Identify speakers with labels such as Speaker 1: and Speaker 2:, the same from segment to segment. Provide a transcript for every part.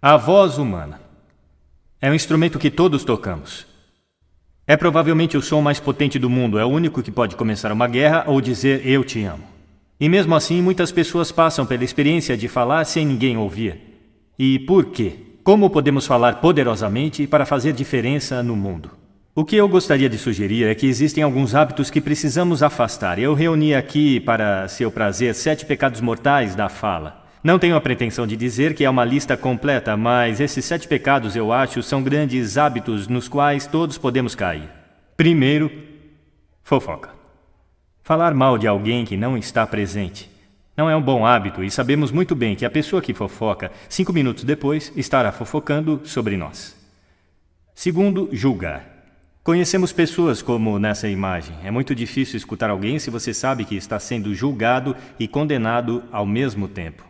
Speaker 1: A voz humana é um instrumento que todos tocamos. É provavelmente o som mais potente do mundo, é o único que pode começar uma guerra ou dizer eu te amo. E mesmo assim, muitas pessoas passam pela experiência de falar sem ninguém ouvir. E por quê? Como podemos falar poderosamente para fazer diferença no mundo? O que eu gostaria de sugerir é que existem alguns hábitos que precisamos afastar. Eu reuni aqui, para seu prazer, 7 pecados mortais da fala. Não tenho a pretensão de dizer que é uma lista completa, mas esses 7 pecados, eu acho, são grandes hábitos nos quais todos podemos cair. Primeiro, fofoca. Falar mal de alguém que não está presente. Não é um bom hábito e sabemos muito bem que a pessoa que fofoca, 5 minutos depois, estará fofocando sobre nós. Segundo, julgar. Conhecemos pessoas como nessa imagem. É muito difícil escutar alguém se você sabe que está sendo julgado e condenado ao mesmo tempo.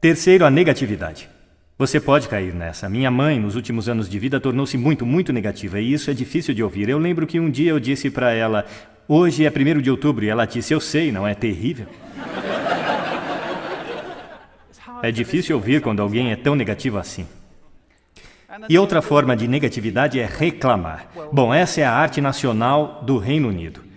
Speaker 1: Terceiro, a negatividade. Você pode cair nessa. Minha mãe, nos últimos anos de vida, tornou-se muito negativa e isso é difícil de ouvir. Eu lembro que um dia eu disse para ela, hoje é 1º de outubro, e ela disse, eu sei, não é terrível? É difícil ouvir quando alguém é tão negativo assim. E outra forma de negatividade é reclamar. Bom, essa é a arte nacional do Reino Unido.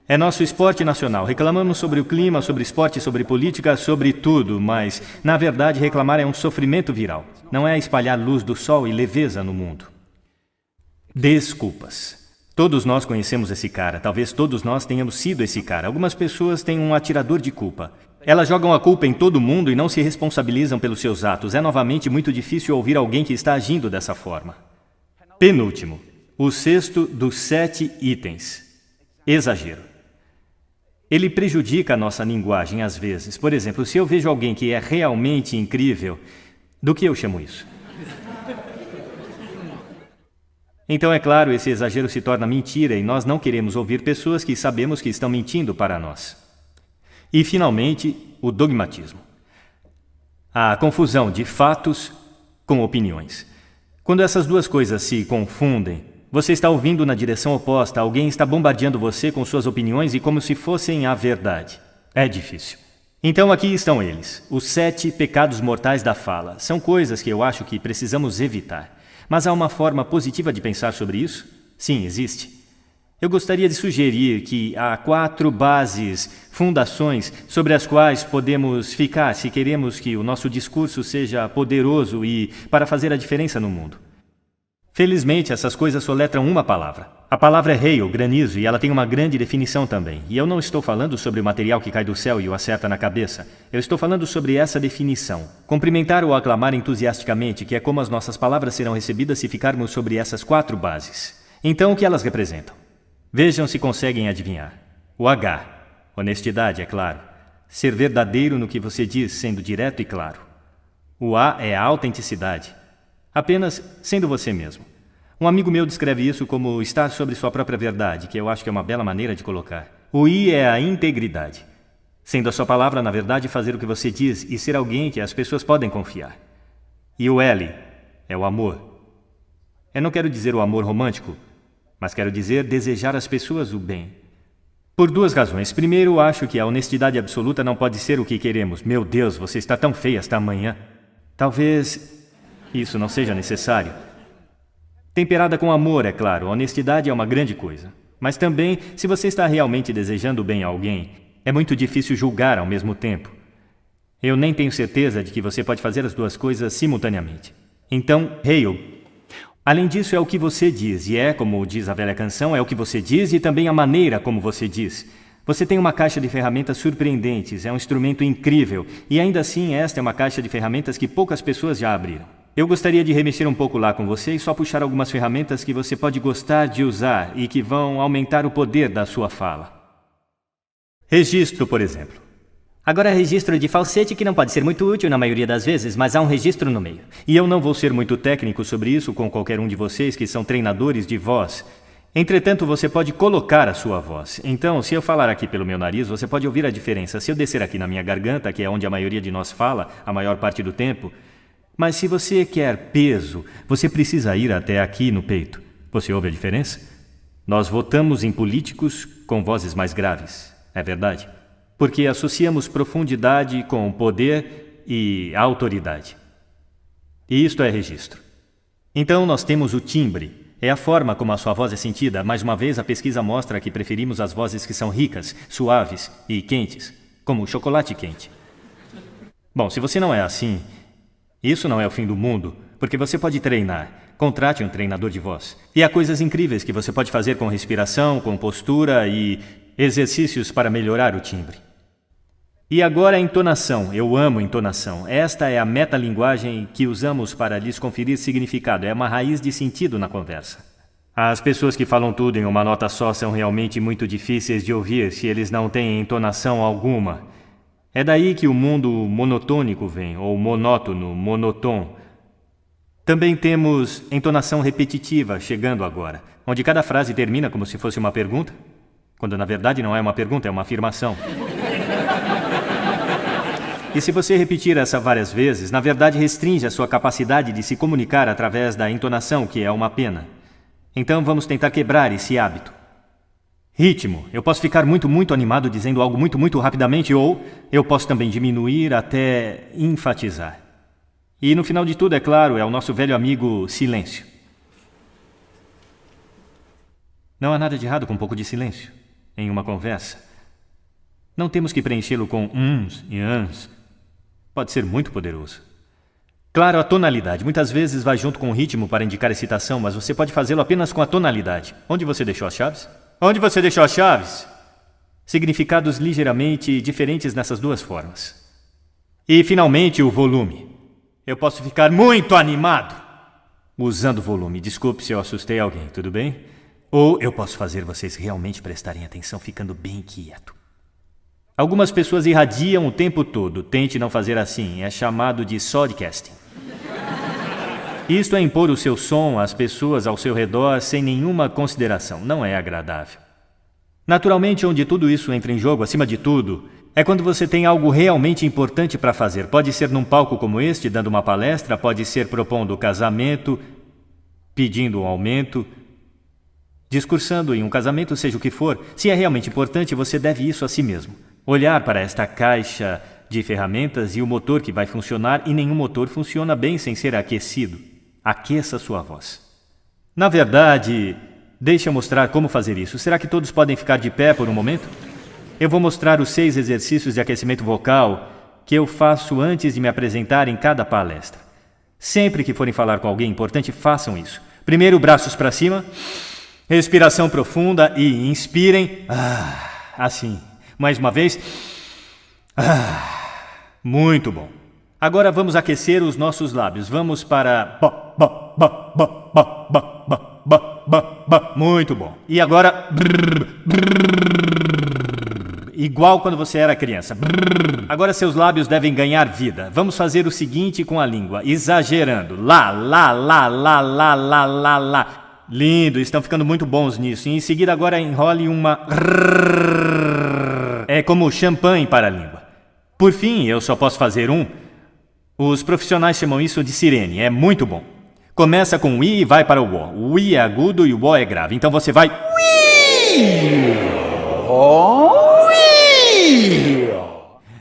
Speaker 1: É nosso esporte nacional. Reclamamos sobre o clima, sobre esporte, sobre política, sobre tudo, mas, na verdade, reclamar é um sofrimento viral. Não é espalhar luz do sol e leveza no mundo. Desculpas. Todos nós conhecemos esse cara. Talvez todos nós tenhamos sido esse cara. Algumas pessoas têm um atirador de culpa. Elas jogam a culpa em todo mundo e não se responsabilizam pelos seus atos. É novamente muito difícil ouvir alguém que está agindo dessa forma. Penúltimo. O 6º dos 7 itens. Exagero. Ele prejudica a nossa linguagem às vezes. Por exemplo, se eu vejo alguém que é realmente incrível, do que eu chamo isso? Então, é claro, esse exagero se torna mentira e nós não queremos ouvir pessoas que sabemos que estão mentindo para nós. E, finalmente, o dogmatismo. A confusão de fatos com opiniões. Quando essas duas coisas se confundem, você está ouvindo na direção oposta, alguém está bombardeando você com suas opiniões e como se fossem a verdade. É difícil. Então aqui estão eles, os 7 pecados mortais da fala. São coisas que eu acho que precisamos evitar. Mas há uma forma positiva de pensar sobre isso? Sim, existe. Eu gostaria de sugerir que há 4 bases, fundações, sobre as quais podemos ficar se queremos que o nosso discurso seja poderoso e para fazer a diferença no mundo. Felizmente, essas coisas soletram uma palavra. A palavra é hail, granizo, e ela tem uma grande definição também. E eu não estou falando sobre o material que cai do céu e o acerta na cabeça. Eu estou falando sobre essa definição. Cumprimentar ou aclamar entusiasticamente, que é como as nossas palavras serão recebidas se ficarmos sobre essas 4 bases. Então, o que elas representam? Vejam se conseguem adivinhar. O H. Honestidade, é claro. Ser verdadeiro no que você diz, sendo direto e claro. O A é a autenticidade. Apenas sendo você mesmo. Um amigo meu descreve isso como estar sobre sua própria verdade, que eu acho que é uma bela maneira de colocar. O I é a integridade. Sendo a sua palavra, na verdade, fazer o que você diz e ser alguém que as pessoas podem confiar. E o L é o amor. Eu não quero dizer o amor romântico, mas quero dizer desejar às pessoas o bem. Por 2 razões. Primeiro, acho que a honestidade absoluta não pode ser o que queremos. Meu Deus, você está tão feia esta manhã. Talvez isso não seja necessário. Temperada com amor, é claro, a honestidade é uma grande coisa. Mas também, se você está realmente desejando bem a alguém, é muito difícil julgar ao mesmo tempo. Eu nem tenho certeza de que você pode fazer as 2 coisas simultaneamente. Então, hail. Além disso, é o que você diz, e é, como diz a velha canção, é o que você diz e também a maneira como você diz. Você tem uma caixa de ferramentas surpreendentes, é um instrumento incrível, e ainda assim esta é uma caixa de ferramentas que poucas pessoas já abriram. Eu gostaria de remexer um pouco lá com você e só puxar algumas ferramentas que você pode gostar de usar e que vão aumentar o poder da sua fala. Registro, por exemplo. Agora, registro de falsete que não pode ser muito útil na maioria das vezes, mas há um registro no meio. E eu não vou ser muito técnico sobre isso com qualquer um de vocês que são treinadores de voz. Entretanto, você pode colocar a sua voz. Então, se eu falar aqui pelo meu nariz, você pode ouvir a diferença. Se eu descer aqui na minha garganta, que é onde a maioria de nós fala, a maior parte do tempo. Mas se você quer peso, você precisa ir até aqui no peito. Você ouve a diferença? Nós votamos em políticos com vozes mais graves. É verdade? Porque associamos profundidade com poder e autoridade. E isto é registro. Então nós temos o timbre. É a forma como a sua voz é sentida. Mais uma vez, a pesquisa mostra que preferimos as vozes que são ricas, suaves e quentes, como o chocolate quente. Bom, se você não é assim, isso não é o fim do mundo, porque você pode treinar. Contrate um treinador de voz. E há coisas incríveis que você pode fazer com respiração, com postura e exercícios para melhorar o timbre. E agora a entonação. Eu amo entonação. Esta é a metalinguagem que usamos para lhes conferir significado. É uma raiz de sentido na conversa. As pessoas que falam tudo em uma nota só são realmente muito difíceis de ouvir se eles não têm entonação alguma. É daí que o mundo monotônico vem, ou monótono, monotom. Também temos entonação repetitiva chegando agora, onde cada frase termina como se fosse uma pergunta, quando na verdade não é uma pergunta, é uma afirmação. E se você repetir essa várias vezes, na verdade restringe a sua capacidade de se comunicar através da entonação, que é uma pena. Então vamos tentar quebrar esse hábito. Ritmo. Eu posso ficar muito animado dizendo algo muito rapidamente, ou eu posso também diminuir até enfatizar. E no final de tudo, é claro, é o nosso velho amigo silêncio. Não há nada de errado com um pouco de silêncio em uma conversa. Não temos que preenchê-lo com uns e ans. Pode ser muito poderoso. Claro, a tonalidade. Muitas vezes vai junto com o ritmo para indicar excitação, mas você pode fazê-lo apenas com a tonalidade. Onde você deixou as chaves? Onde você deixou as chaves? Significados ligeiramente diferentes nessas duas formas. E, finalmente, o volume. Eu posso ficar muito animado usando volume. Desculpe se eu assustei alguém, tudo bem? Ou eu posso fazer vocês realmente prestarem atenção ficando bem quieto. Algumas pessoas irradiam o tempo todo. Tente não fazer assim. É chamado de sodcasting. Isto é impor o seu som às pessoas ao seu redor sem nenhuma consideração. Não é agradável. Naturalmente, onde tudo isso entra em jogo, acima de tudo, é quando você tem algo realmente importante para fazer. Pode ser num palco como este, dando uma palestra, pode ser propondo casamento, pedindo um aumento, discursando em um casamento, seja o que for. Se é realmente importante, você deve isso a si mesmo. Olhar para esta caixa de ferramentas e o motor que vai funcionar, e nenhum motor funciona bem sem ser aquecido. Aqueça sua voz. Na verdade, deixe eu mostrar como fazer isso. Será que todos podem ficar de pé por um momento? Eu vou mostrar os 6 exercícios de aquecimento vocal que eu faço antes de me apresentar em cada palestra. Sempre que forem falar com alguém importante, façam isso. Primeiro, braços para cima, respiração profunda e inspirem. Assim. Mais uma vez. Muito bom. Agora vamos aquecer os nossos lábios. Vamos para... Muito bom. E agora... Igual quando você era criança. Agora seus lábios devem ganhar vida. Vamos fazer o seguinte com a língua, exagerando. Lá, lá, lá, lá, lá, lá, lá, lá. Lindo, estão ficando muito bons nisso. E em seguida agora enrole uma... É como champanhe para a língua. Por fim, eu só posso fazer um. Os profissionais chamam isso de sirene. É muito bom. Começa com o I e vai para o O. O I é agudo e o O é grave. Então você vai...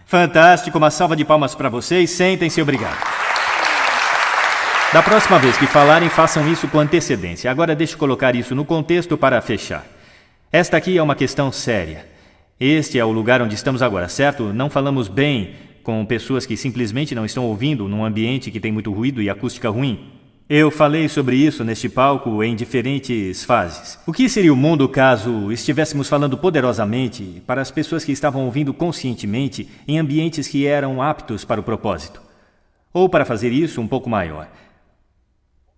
Speaker 1: Fantástico, uma salva de palmas para vocês. Sentem-se, obrigado. Da próxima vez que falarem, façam isso com antecedência. Agora deixe eu colocar isso no contexto para fechar. Esta aqui é uma questão séria. Este é o lugar onde estamos agora, certo? Não falamos bem com pessoas que simplesmente não estão ouvindo num ambiente que tem muito ruído e acústica ruim. Eu falei sobre isso neste palco em diferentes fases. O que seria o mundo caso estivéssemos falando poderosamente para as pessoas que estavam ouvindo conscientemente em ambientes que eram aptos para o propósito? Ou, para fazer isso um pouco maior,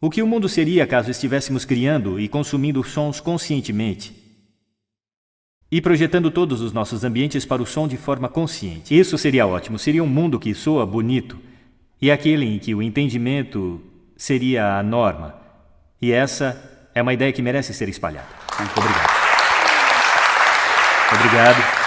Speaker 1: o que o mundo seria caso estivéssemos criando e consumindo sons conscientemente e projetando todos os nossos ambientes para o som de forma consciente? Isso seria ótimo. Seria um mundo que soa bonito e aquele em que o entendimento seria a norma. E essa é uma ideia que merece ser espalhada. Obrigado. Obrigado.